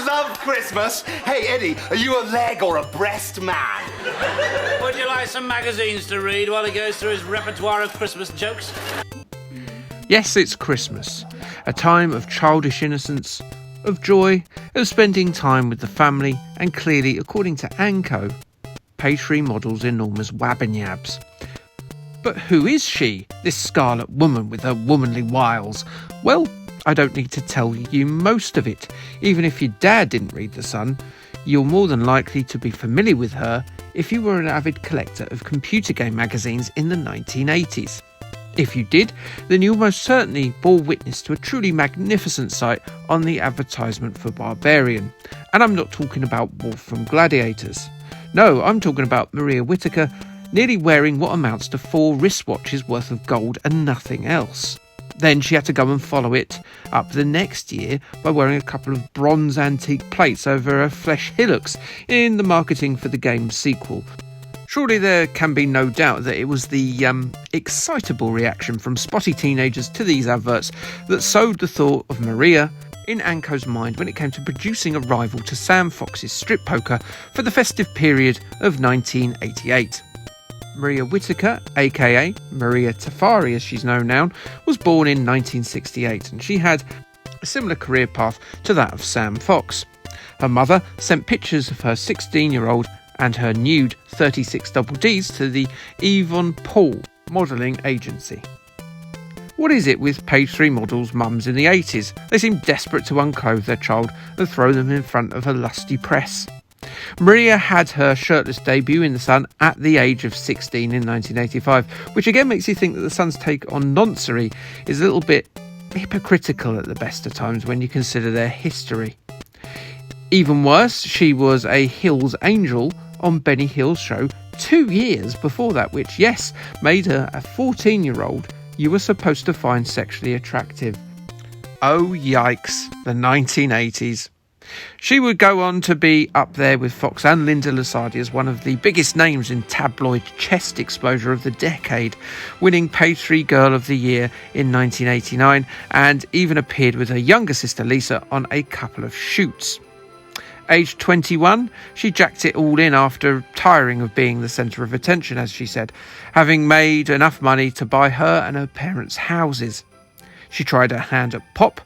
love Christmas. Hey, Eddie, are you a leg or a breast man? Would you like some magazines to read while he goes through his repertoire of Christmas jokes? Yes, it's Christmas, a time of childish innocence, of joy, of spending time with the family, and clearly, according to Anco, page 3 model's enormous wabbanyabs. But who is she, this scarlet woman with her womanly wiles? Well, I don't need to tell you most of it. Even if your dad didn't read The Sun, you're more than likely to be familiar with her if you were an avid collector of computer game magazines in the 1980s. If you did, then you almost certainly bore witness to a truly magnificent sight on the advertisement for Barbarian. And I'm not talking about Wolf from Gladiators. No, I'm talking about Mariah Whittaker nearly wearing what amounts to 4 wristwatches worth of gold and nothing else. Then she had to go and follow it up the next year by wearing a couple of bronze antique plates over her flesh hillocks in the marketing for the game's sequel. Surely there can be no doubt that it was the excitable reaction from spotty teenagers to these adverts that sowed the thought of Mariah in Anco's mind when it came to producing a rival to Sam Fox's strip poker for the festive period of 1988. Mariah Whittaker, aka Maria Tafari as she's known now, was born in 1968 and she had a similar career path to that of Sam Fox. Her mother sent pictures of her 16-year-old and her nude 36 double Ds to the Yvonne Paul modelling agency. What is it with page 3 models' mums in the 80s? They seem desperate to unclothe their child and throw them in front of a lusty press. Mariah had her shirtless debut in The Sun at the age of 16 in 1985, which again makes you think that The Sun's take on noncery is a little bit hypocritical at the best of times when you consider their history. Even worse, she was a Hills Angel on Benny Hill's show 2 years before that, which, yes, made her a 14-year-old you were supposed to find sexually attractive. Oh, yikes, the 1980s. She would go on to be up there with Fox and Linda Lusardi as one of the biggest names in tabloid chest exposure of the decade, winning Page 3 Girl of the Year in 1989 and even appeared with her younger sister Lisa on a couple of shoots. Aged 21, she jacked it all in after tiring of being the centre of attention, as she said, having made enough money to buy her and her parents' houses. She tried her hand at pop,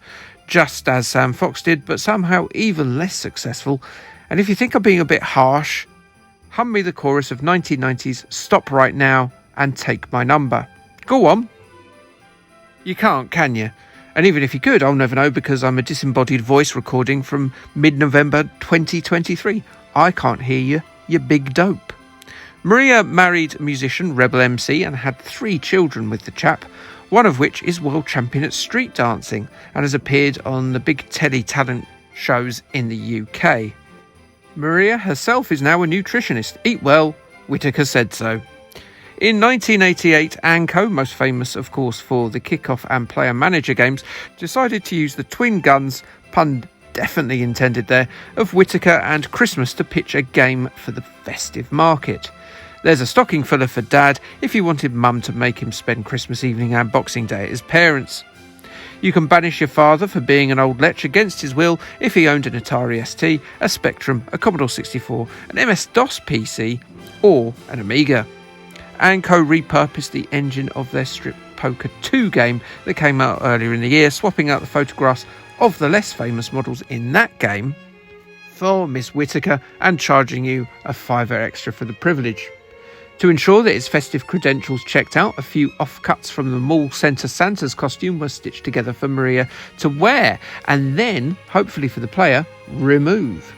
just as Sam Fox did, but somehow even less successful. And if you think I'm being a bit harsh, hum me the chorus of 1990's Stop Right Now and Take My Number. Go on. You can't, can you? And even if you could, I'll never know because I'm a disembodied voice recording from mid-November 2023. I can't hear you, you big dope. Mariah married musician Rebel MC and had 3 children with the chap, one of which is world champion at street dancing and has appeared on the big telly talent shows in the UK. Mariah herself is now a nutritionist. Eat well, Whittaker said so. In 1988, Anco, most famous of course for the kickoff and player manager games, decided to use the twin guns, pun definitely intended there, of Whittaker and Christmas to pitch a game for the festive market. There's a stocking filler for Dad if he wanted Mum to make him spend Christmas evening and Boxing Day at his parents'. You can banish your father for being an old lech against his will if he owned an Atari ST, a Spectrum, a Commodore 64, an MS-DOS PC, or an Amiga. Anco repurposed the engine of their Strip Poker 2 game that came out earlier in the year, swapping out the photographs of the less famous models in that game for Miss Whittaker and charging you a $5 extra for the privilege. To ensure that its festive credentials checked out, a few offcuts from the mall centre Santa's costume were stitched together for Mariah to wear and then, hopefully for the player, remove.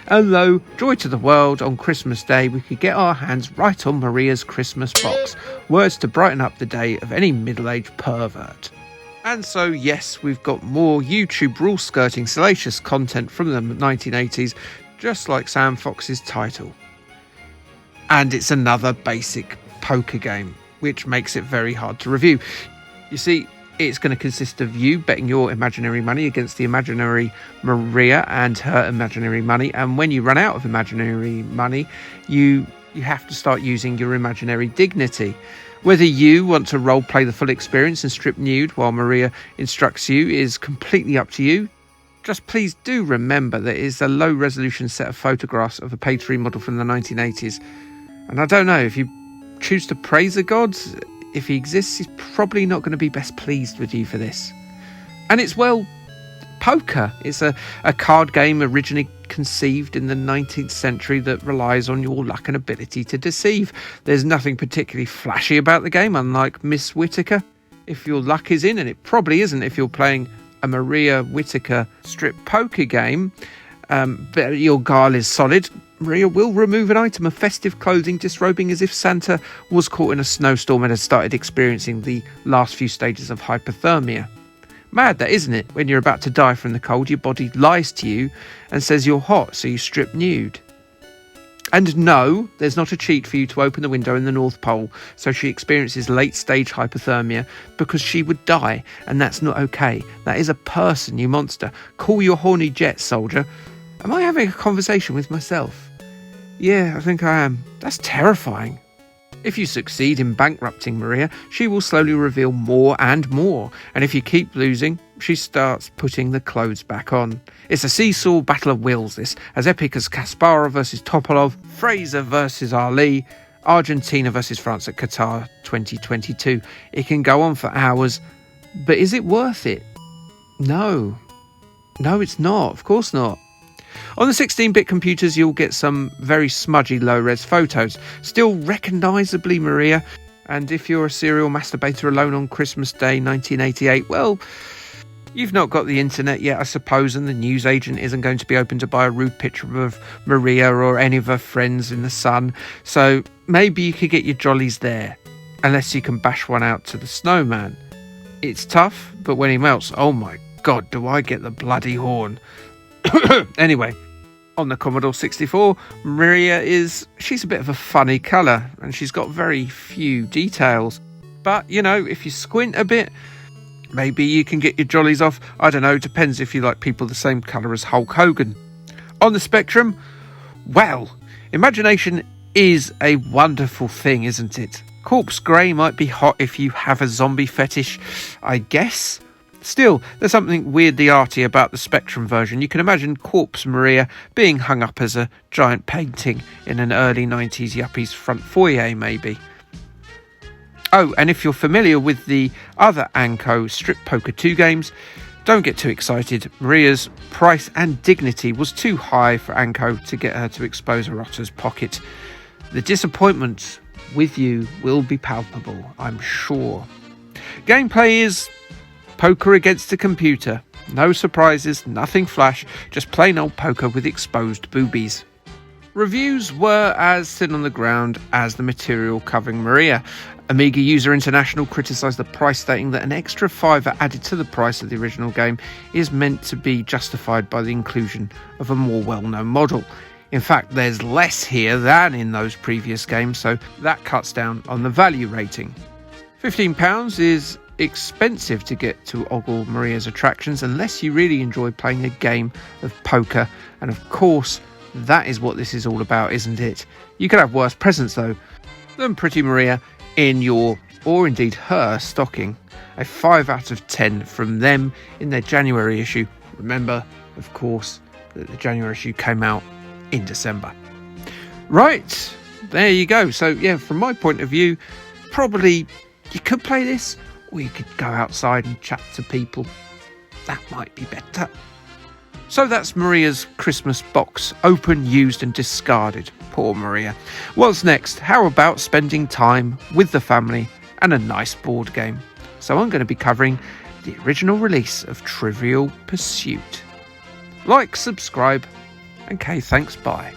And though, joy to the world, on Christmas Day we could get our hands right on Mariah's Christmas box, words to brighten up the day of any middle-aged pervert. And so, yes, we've got more YouTube rule-skirting salacious content from the 1980s, just like Sam Fox's title. And it's another basic poker game, which makes it very hard to review. You see, it's going to consist of you betting your imaginary money against the imaginary Mariah and her imaginary money. And when you run out of imaginary money, you have to start using your imaginary dignity. Whether you want to role-play the full experience and strip nude while Mariah instructs you is completely up to you. Just please do remember that it is a low-resolution set of photographs of a page 3 model from the 1980s. And I don't know, if you choose to praise the gods, if he exists, he's probably not going to be best pleased with you for this. And it's, well, poker. It's a card game originally conceived in the 19th century that relies on your luck and ability to deceive. There's nothing particularly flashy about the game, unlike Miss Whittaker. If your luck is in, and it probably isn't if you're playing a Mariah Whittaker strip poker game, but your guile is solid, Mariah will remove an item of festive clothing, disrobing as if Santa was caught in a snowstorm and had started experiencing the last few stages of hypothermia. Mad that, isn't it? When you're about to die from the cold, your body lies to you and says you're hot, so you strip nude. And no, there's not a cheat for you to open the window in the North Pole so she experiences late-stage hypothermia, because she would die, and that's not okay. That is a person, you monster. Call your horny jet, soldier. Am I having a conversation with myself? Yeah, I think I am. That's terrifying. If you succeed in bankrupting Mariah, she will slowly reveal more and more, and if you keep losing, she starts putting the clothes back on. It's a seesaw battle of wills, this, as epic as Kasparov versus Topalov, Fraser versus Ali, Argentina versus France at Qatar 2022. It can go on for hours, but is it worth it? No, it's not. Of course not. On the 16-bit computers, you'll get some very smudgy low-res photos, still recognisably Mariah, and if you're a serial masturbator alone on Christmas Day 1988, well, you've not got the internet yet, I suppose, and the newsagent isn't going to be open to buy a rude picture of Mariah or any of her friends in the sun, so maybe you could get your jollies there, unless you can bash one out to the snowman. It's tough, but when he melts, oh my god, do I get the bloody horn. Anyway, on the Commodore 64, Mariah she's a bit of a funny colour, and she's got very few details. But, you know, if you squint a bit, maybe you can get your jollies off. I don't know, depends if you like people the same colour as Hulk Hogan. On the Spectrum, well, imagination is a wonderful thing, isn't it? Corpse grey might be hot if you have a zombie fetish, I guess. Still, there's something weirdly arty about the Spectrum version. You can imagine Corpse Mariah being hung up as a giant painting in an early 90s yuppies front foyer, maybe. Oh, and if you're familiar with the other Anco Strip Poker 2 games, don't get too excited. Mariah's price and dignity was too high for Anco to get her to expose her otter's pocket. The disappointment with you will be palpable, I'm sure. Gameplay is poker against a computer. No surprises, nothing flash, just plain old poker with exposed boobies. Reviews were as thin on the ground as the material covering Mariah. Amiga User International criticised the price, stating that an extra $5 added to the price of the original game is meant to be justified by the inclusion of a more well-known model. In fact, there's less here than in those previous games, so that cuts down on the value rating. £15 is expensive to get to ogle Mariah's attractions unless you really enjoy playing a game of poker, and of course that is what this is all about, isn't it? You could have worse presents though than Pretty Mariah in your, or indeed her, stocking. A 5 out of 10 from them in their January issue. Remember, of course, that the January issue came out in December. Right, there you go. So yeah, from my point of view, probably you could play this, or you could go outside and chat to people. That might be better. So that's Mariah's Christmas box, open, used and discarded. Poor Mariah. What's next? How about spending time with the family and a nice board game? So I'm going to be covering the original release of Trivial Pursuit. Like, subscribe, and Kay, thanks, bye.